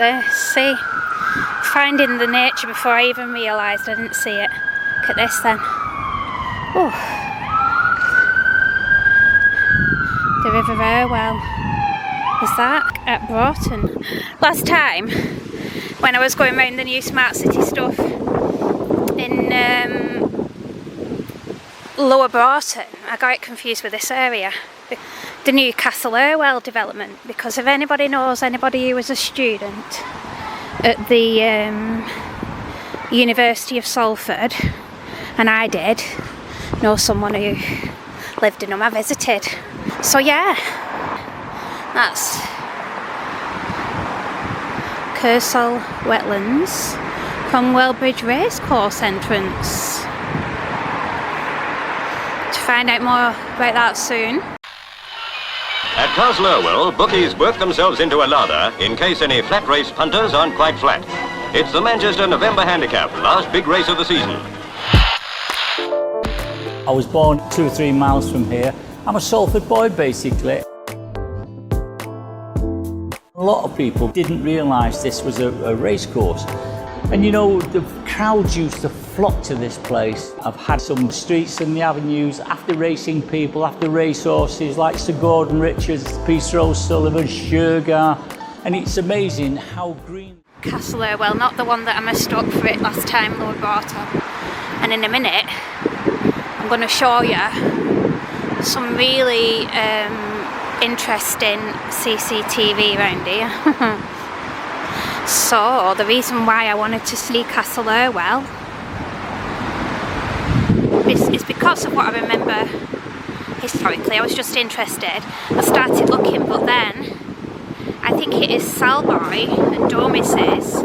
this, see? Finding the nature before I even realised I didn't see it. Look at this then. Oh. The River Irwell. Is that at Broughton? Last time, when I was going around the new Smart City stuff in Lower Broughton, I got it confused with this area. The new Castle Irwell development, because if anybody knows anybody who was a student at the University of Salford, and I did know someone who lived in them, I visited. So yeah, that's Castle Wetlands from Wellbridge Racecourse entrance. To find out more about that soon. At Castle Irwell, bookies work themselves into a lather in case any flat race punters aren't quite flat. It's the Manchester November Handicap, last big race of the season. I was born 2 or 3 miles from here. I'm a Salford boy, basically. A lot of people didn't realise this was a race course. And you know, the crowds used to flock to this place. I've had some streets and the avenues after racing people, after race horses like Sir Gordon Richards, Peter O'Sullivan, Sugar, and it's amazing how green. Castle Irwell, not the one that I messed up for it last time, Lower Broughton. And in a minute, I'm going to show you some really interesting CCTV around here. So, the reason why I wanted to see Castle Irwell is because of what I remember historically. I was just interested. I started looking, but then I think it is Salboy and Domis's.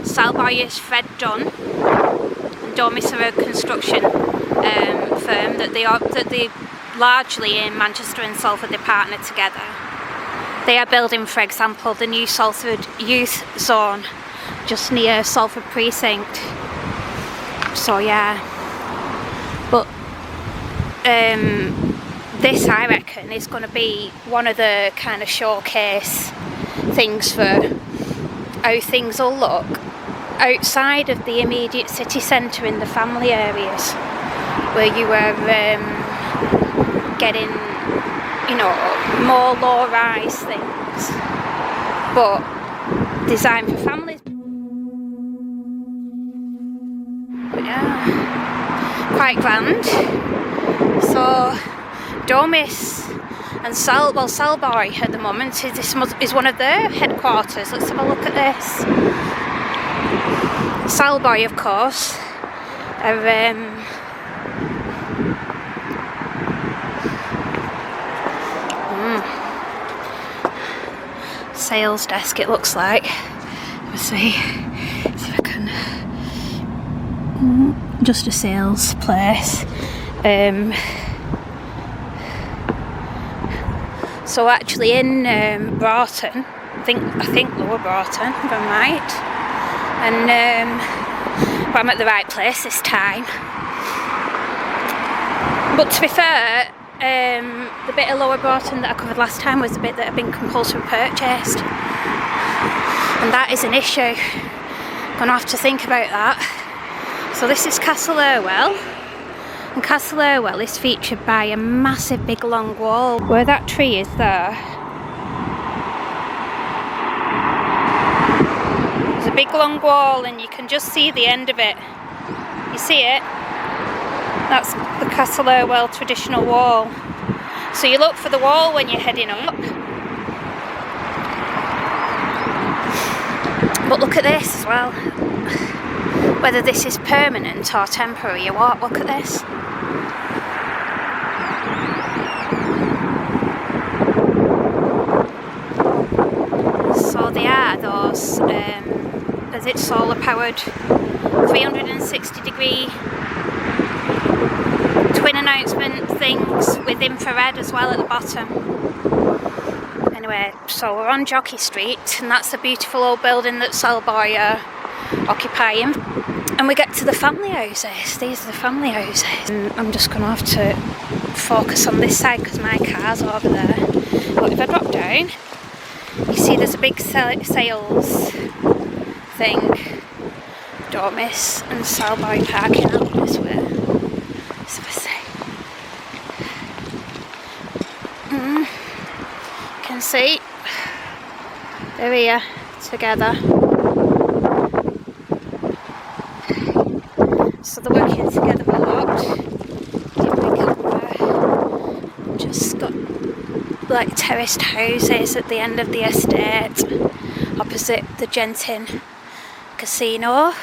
Salboy is Fred Dunn, and Domis are a construction firm that they largely in Manchester and Salford, they partner together. They are building, for example, the new Salford Youth Zone just near Salford Precinct. So yeah, but this I reckon is going to be one of the kind of showcase things for how things will look outside of the immediate city centre in the family areas where you were getting, you know, more low-rise things, but designed for families. But yeah, quite grand. So Domis and Salboy at the moment is one of their headquarters. Let's have a look at this. Salboy, of course, are sales desk, it looks like. Let's see if I can. Just a sales place. So actually in Broughton, I think Lower Broughton, if I'm right, and well, I'm at the right place this time. But to be fair, the bit of Lower Broughton that I covered last time was the bit that had been compulsory purchased, and that is an issue. Gonna have to think about that. So this is Castle Irwell, and Castle Irwell is featured by a massive big long wall. Where that tree is there, there's a big long wall and you can just see the end of it. You see it? That's the Castle Irwell traditional wall. So you look for the wall when you're heading up. But look at this as well. Whether this is permanent or temporary or what, look at this. So they are those, is it solar powered 360 degree twin announcement things with infrared as well at the bottom. Anyway, so we're on Jockey Street, and that's the beautiful old building that Salboy are occupying. And we get to the family houses. These are the family houses. And I'm just going to have to focus on this side because my car's over there. But if I drop down, You see there's a big sales thing. Domis and Salboy parking out this way. So I say. Can see they're here together. So they're working together a lot. My camera. Just got like terraced houses at the end of the estate, opposite the Genting casino.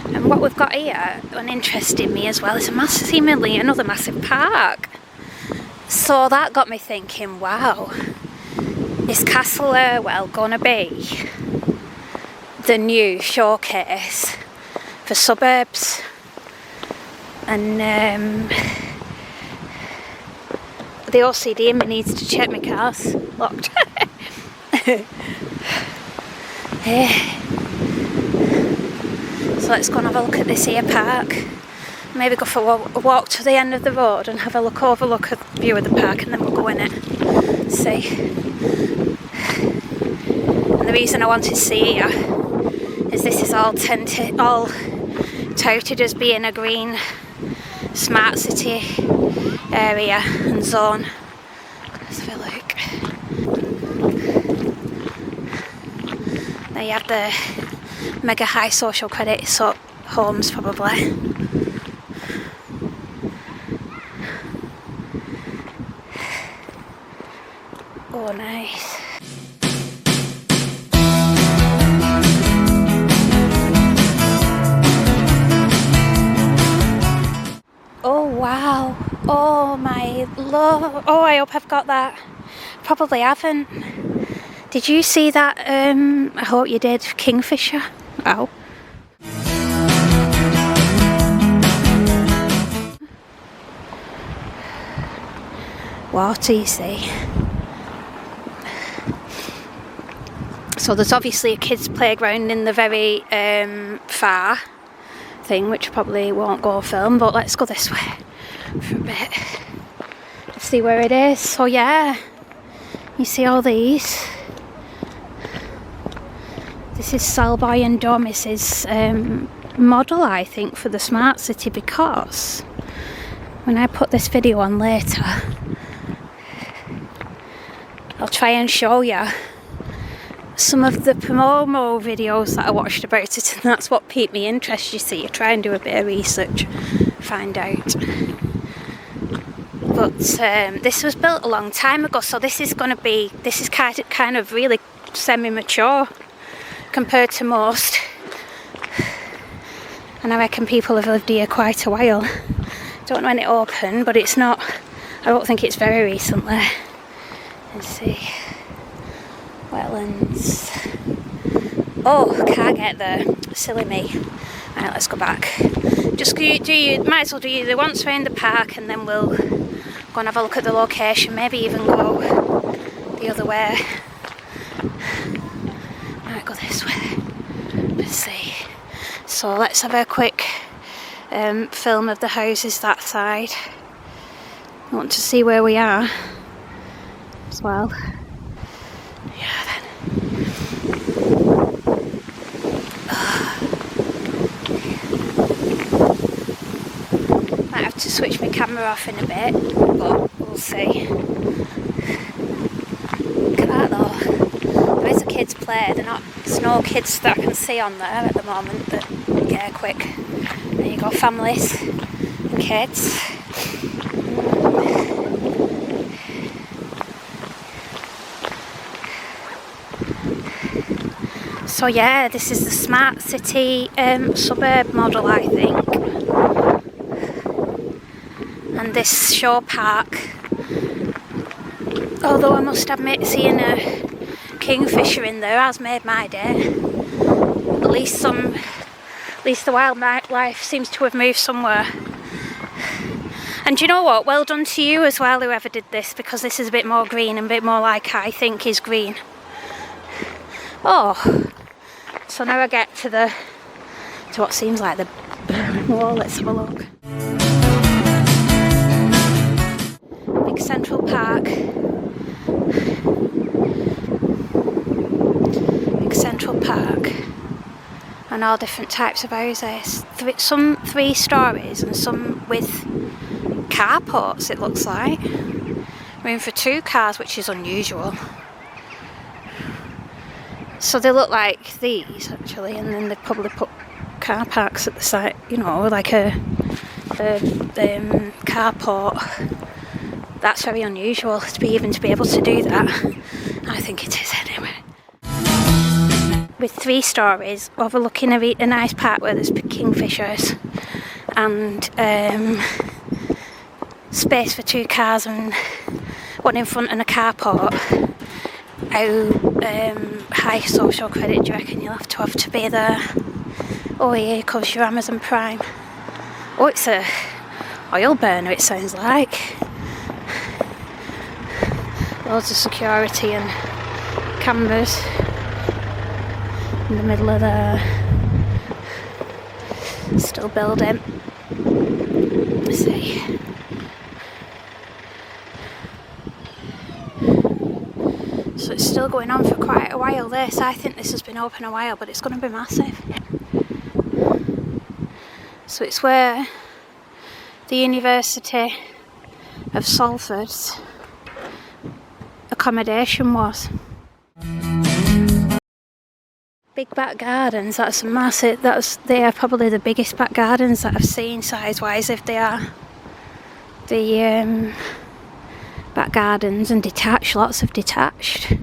And what we've got here, and interesting me as well, is seemingly another massive park. So that got me thinking, wow, is Castle Irwell gonna be the new showcase for suburbs? And the OCD in me needs to check my car's locked. So let's go and have a look at this here park. Maybe go for a walk to the end of the road and have a overlook at the view of the park, and then we'll go in it. See. And the reason I wanted to see here is this is all touted as being a green smart city area and zone. Let's have a look. Now you have the mega high social credit homes probably. Oh, nice. Oh, wow. Oh, my lord. Oh, I hope I've got that. Probably haven't. Did you see that? I hope you did. Kingfisher. Ow. Water, you see. So there's obviously a kids' playground in the very far thing, which probably won't go film, but let's go this way for a bit. Let's see where it is. So yeah, you see all these. This is Salboy and Domis's model, I think, for the smart city, because when I put this video on later, I'll try and show you some of the promo videos that I watched about it, and that's what piqued me interest. You see, you try and do a bit of research, find out. But this was built a long time ago, so this is kind of really semi-mature compared to most. And I reckon people have lived here quite a while. Don't know when it opened, but it's not, I don't think it's very recently. Let's see. Wetlands. Oh, can't get there. Silly me. Right, let's go back. Just might as well do the once around the park, and then we'll go and have a look at the location. Maybe even go the other way. Might go this way. Let's see. So let's have a quick film of the houses that side. I want to see where we are as well. Yeah, then. Might have to switch my camera off in a bit, but we'll see. Look at that though. There is a kids' play. There's no kids that I can see on there at the moment that get quick. There you go, families and kids. So yeah, this is the smart city suburb model, I think. And this show park, although I must admit seeing a kingfisher in there has made my day. At least the wildlife seems to have moved somewhere. And do you know what? Well done to you as well, whoever did this, because this is a bit more green and a bit more like I think is green. Oh, so now I get to what seems like the wall. Let's have a look. Big central park. Big Central Park. And all different types of houses. Some 3 stories and some with carports, it looks like. Room for 2 cars, which is unusual. So they look like these actually, and then they probably put car parks at the side, you know, like a carport. That's very unusual to be able to do that. I think it is anyway. With 3 stories overlooking a nice park where there's kingfishers and space for 2 cars and one in front and a carport. How high social credit do you reckon you'll have to be there? Oh, here comes your Amazon Prime. Oh, it's a oil burner, it sounds like. Loads of security and cameras in the middle of there. Still building. Let's see. So it's still going on for quite a while this. I think this has been open a while, but it's going to be massive. So it's where the University of Salford's accommodation was. Big back gardens, that's massive. They are probably the biggest back gardens that I've seen size-wise, if they are. The back gardens and detached, lots of detached.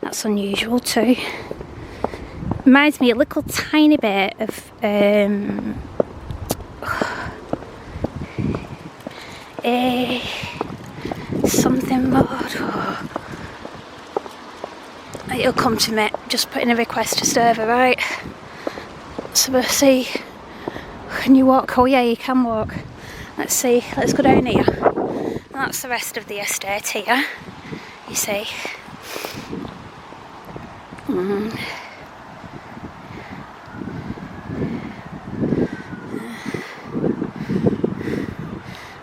That's unusual too. Reminds me a little tiny bit of something more. It'll come to me. Just putting a request to server, right? So we'll see. Can you walk? Oh yeah, you can walk. Let's see. Let's go down here. And that's the rest of the estate here. You see.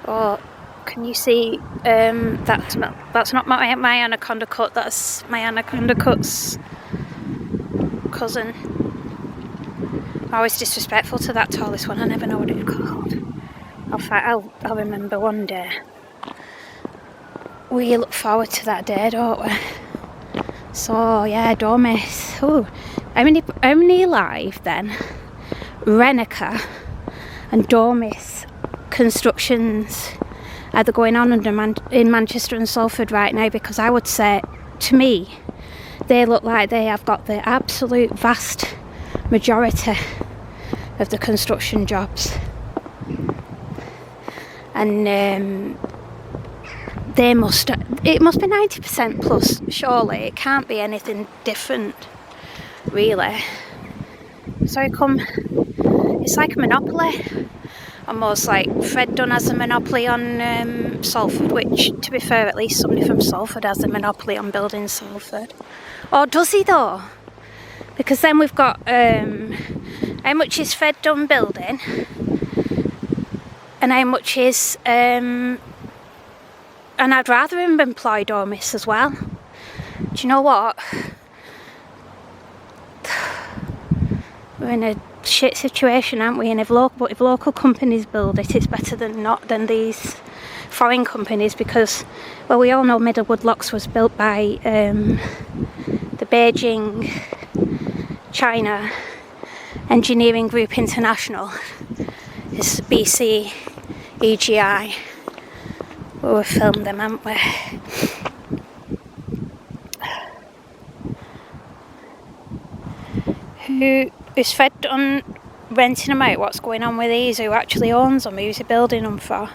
Oh, can you see? That's not my Anaconda Cut. That's my Anaconda Cut's cousin. Always disrespectful to that tallest one. I never know what it's called. I'll remember one day. We look forward to that day, don't we? So yeah, Domis. Oh, how many live then? Anaconda and Domis constructions either going on in Manchester and Salford right now, because I would say, to me, they look like they have got the absolute vast majority of the construction jobs. And it must be 90% plus, surely. It can't be anything different, really. So it's like a monopoly. Almost like Fred Dunn has a monopoly on Salford, which, to be fair, at least somebody from Salford has a monopoly on building Salford. Or does he though? Because then we've got how much is Fred Dunn building, and how much is and I'd rather him employ Domis as well. Do you know what? We're in a shit situation, aren't we? And if local companies build it, it's better than these foreign companies, because, well, we all know Middlewood Locks was built by the Beijing China Engineering Group International. It's BC EGI. We've filmed them, haven't we? Who is Fred Dunn renting them out? What's going on with these? Who actually owns them? Who's he building them for?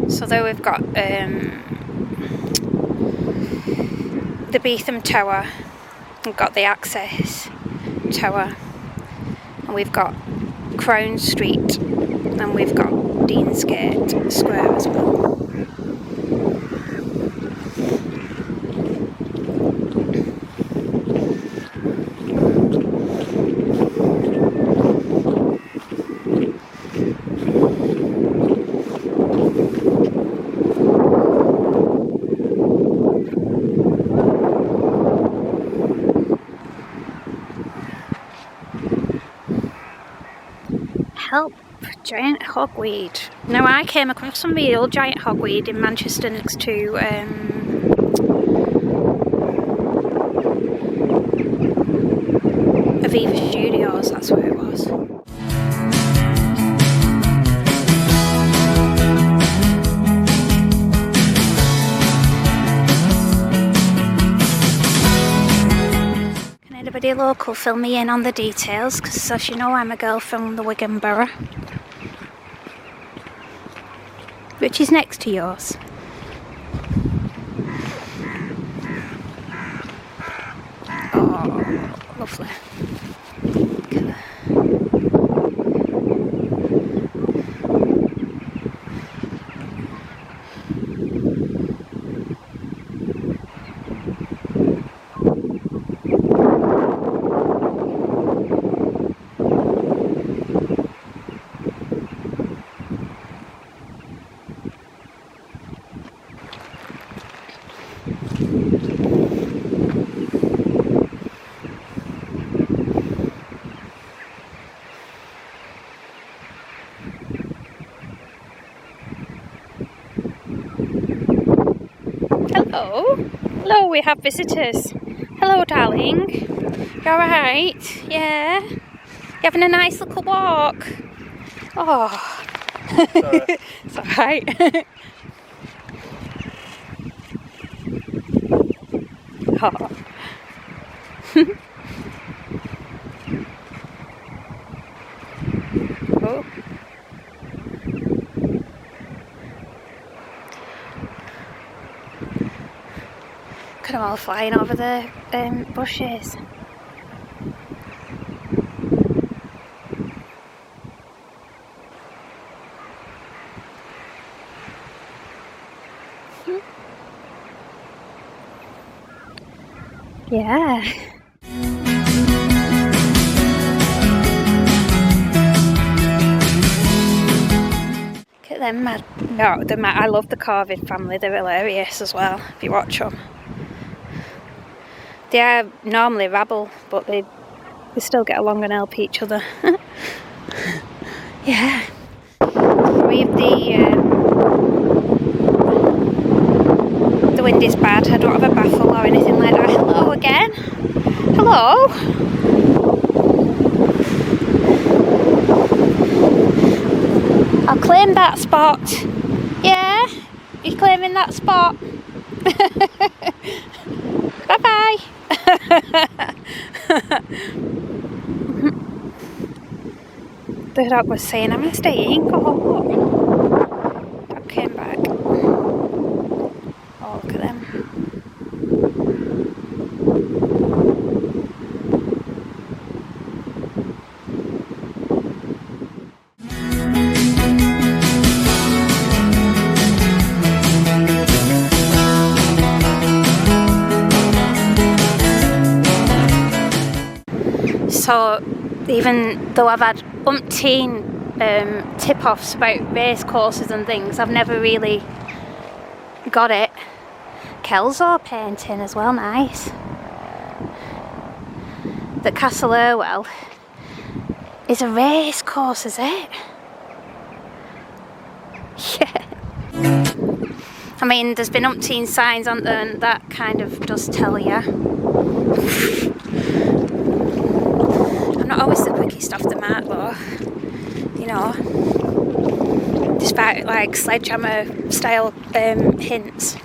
So there we've got the Beetham Tower, we've got the Access Tower, and we've got Crown Street, and we've got Deansgate Square as well. Help, giant hogweed. Now I came across some real giant hogweed in Manchester next to Aviva Studios, that's where it was. Anybody local fill me in on the details, because as you know I'm a girl from the Wigan Borough, which is next to yours. Oh, lovely. Hello, hello, we have visitors. Hello, darling. You alright? Yeah? You having a nice little walk? Oh. It's alright. Oh. Oh. Look at them all flying over the bushes. Yeah. Look at them mad. No, I love the Corvid family, they're hilarious as well, if you watch them. They are normally rabble, but they still get along and help each other. Yeah. We have the wind is bad. I don't have a baffle or anything like that. Hello again. Hello. I'll claim that spot. Yeah? You claiming that spot? Bye bye. The dog was saying, I'm staying. Dog came back. Oh, look at them. So even though I've had umpteen tip-offs about race courses and things, I've never really got it. Kelso painting as well, nice. The Castle Irwell is a race course, is it? Yeah. I mean, there's been umpteen signs on there and that kind of does tell you. Not always the quickest off the mark though, you know, despite like sledgehammer style hints.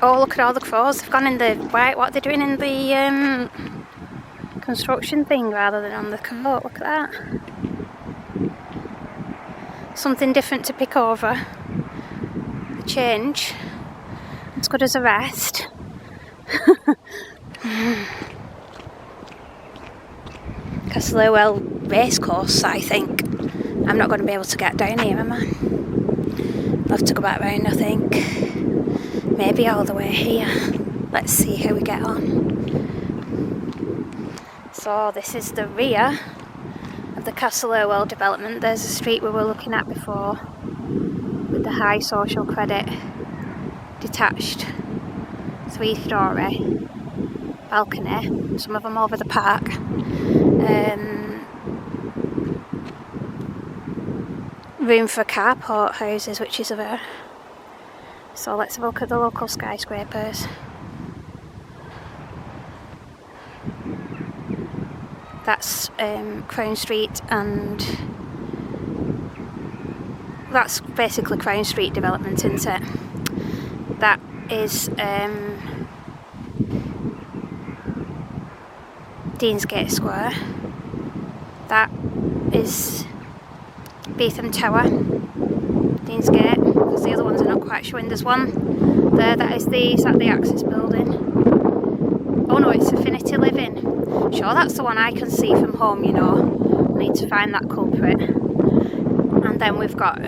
Oh, look at all the crows, they've gone in the, right, what are they doing in the construction thing rather than on the coat. Look at that. Something different to pick over. A change. As good as a rest. Castle Irwell racecourse, I think. I'm not going to be able to get down here, am I? I'll have to go back round, I think. Maybe all the way here. Let's see how we get on. So this is the rear of the Castle Irwell development. There's a street we were looking at before with the high social credit detached 3-storey balcony, some of them over the park. Room for carport houses, which is there. So let's have a look at the local skyscrapers. That's Crown Street, and that's basically Crown Street development, isn't it? That is Deansgate Square. That is Beetham Tower, Deansgate, because the other ones are not quite showing. There's one there, is that the Axis building? Oh no, it's Affinity Living. Sure, that's the one I can see from home, you know. I need to find that culprit. And then we've got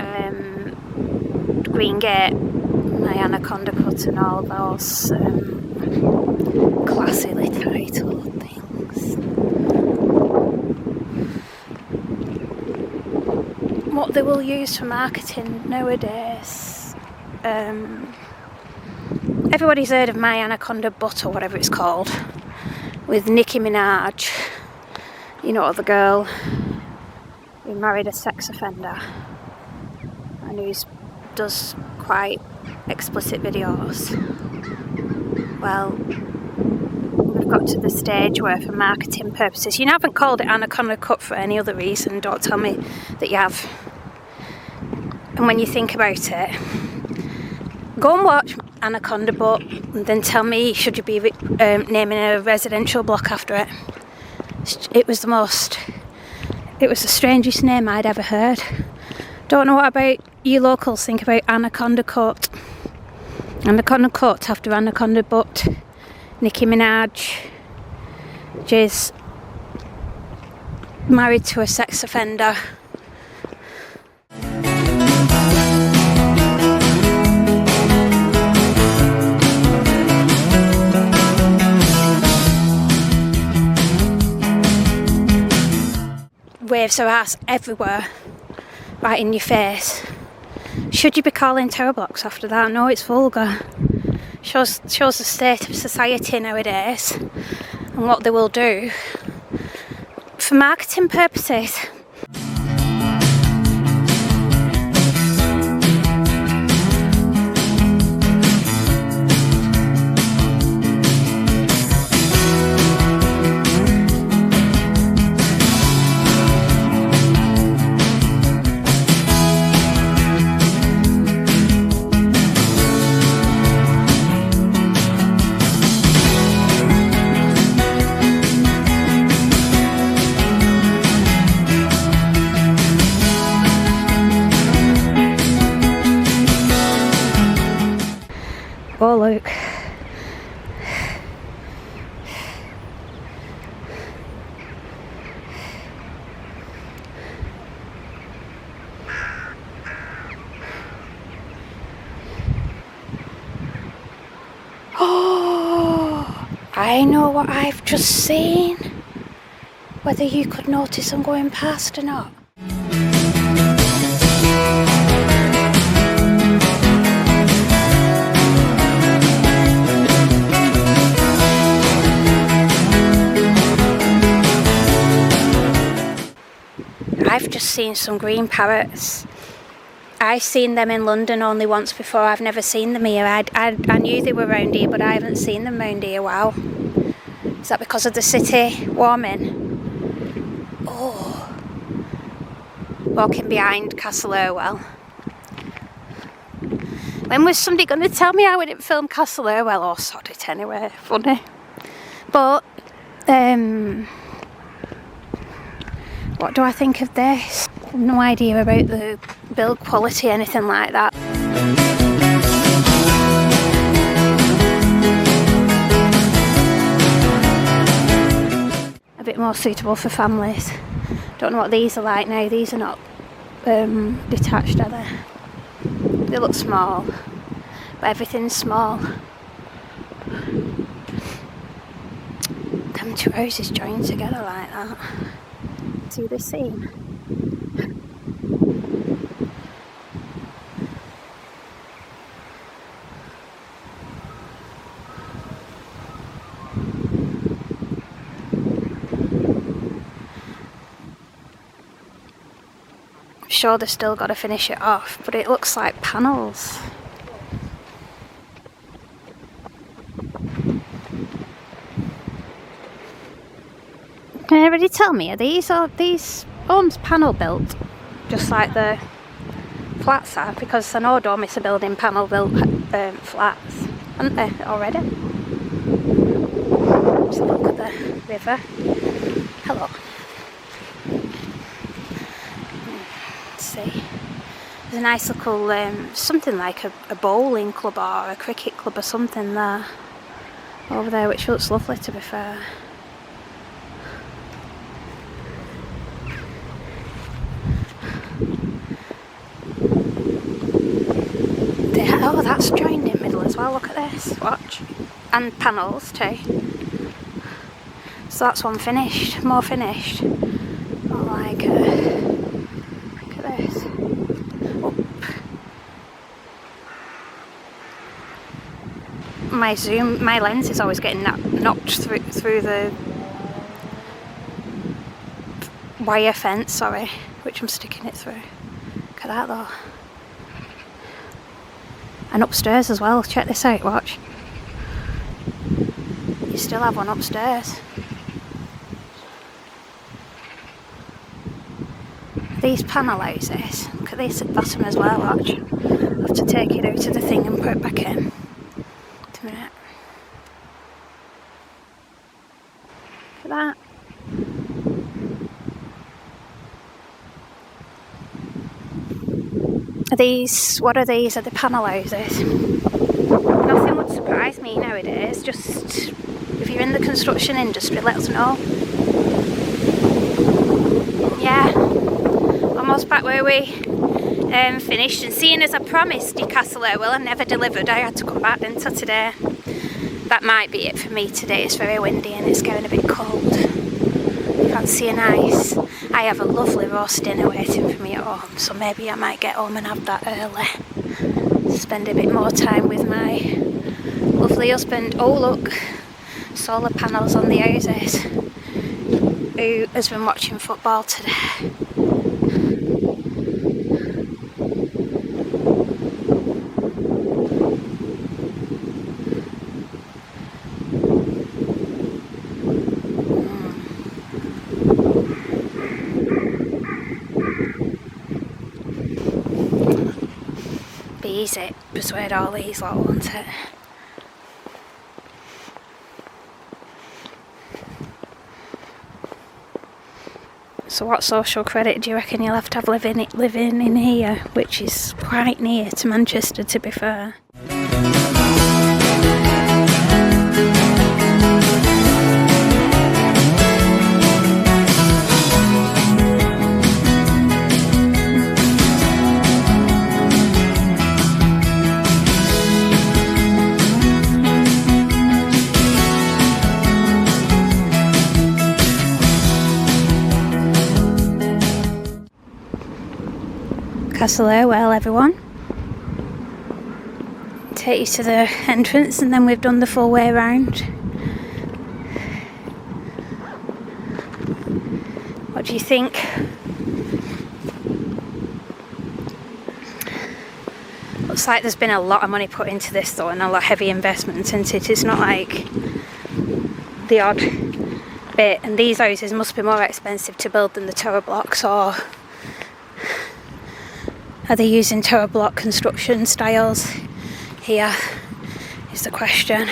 Green Gate, my Anaconda Cut and all those classily titled things. What they will use for marketing nowadays. Everybody's heard of my Anaconda Butt or whatever it's called, with Nicki Minaj, you know, the girl who married a sex offender and who does quite explicit videos. Well, we've got to the stage where, for marketing purposes, you haven't called it Anaconda Cut for any other reason. Don't tell me that you have. And when you think about it, go and watch Anaconda Butt and then tell me, should you be naming a residential block after it? It was the strangest name I'd ever heard. Don't know what about you locals think about Anaconda Cut. Anaconda Cut after Anaconda Butt. Nicki Minaj is married to a sex offender. Waves her ass everywhere, right in your face. Should you be calling tower blocks after that? No, it's vulgar. Shows the state of society nowadays and what they will do for marketing purposes. Oh look. Oh, I know what I've just seen. Whether you could notice I'm going past or not. I've just seen some green parrots. I've seen them in London only once before. I've never seen them here. I knew they were around here, but I haven't seen them around here. Wow. Is that because of the city warming? Oh. Walking behind Castle Irwell. When was somebody going to tell me I wouldn't film Castle Irwell? Oh, sod it anyway. Funny. But, What do I think of this? I have no idea about the build quality, anything like that. A bit more suitable for families. Don't know what these are like now. These are not detached, are they? They look small, but everything's small. Them two houses joined together like that. See the seam? I'm sure they've still got to finish it off, but it looks like panels. Can anybody tell me, are these homes panel built, just like the flats are? Because I know Domis are building panel built flats, aren't they, already? Just look at the river. Hello. Let's see. There's a nice little, something like a bowling club or a cricket club or something there, over there, which looks lovely, to be fair. Oh, that's joined in middle as well, look at this, watch. And panels too. So that's one finished, more finished. Oh, like, look at this. Oh. My lens is always getting knocked through the wire fence, sorry, which I'm sticking it through. Look at that though. And upstairs as well, check this out, watch. You still have one upstairs. These panel houses, look at this at the bottom as well, watch. I'll have to take it out of the thing and put it back in. Wait a minute. Look at that. What are these? Are the panel houses? Nothing would surprise me nowadays, just if you're in the construction industry, let us know. Yeah, almost back where we finished, and seeing as I promised you Castle Irwell and never delivered, I had to come back into today. That might be it for me today. It's very windy and it's getting a bit cold. Fancy a nice. I have a lovely roast dinner waiting for me at home, so maybe I might get home and have that early. Spend a bit more time with my lovely husband. Oh look, solar panels on the houses. Who has been watching football today? Easy, persuade all these lot, won't it? So what social credit do you reckon you'll have to have living in here, which is quite near to Manchester, to be fair? Castle Irwell, everyone. Take you to the entrance and then we've done the full way around. What do you think? Looks like there's been a lot of money put into this though, and a lot of heavy investment, isn't it? It's not like the odd bit, and these houses must be more expensive to build than the tower blocks, or are they using tower block construction styles here, is the question.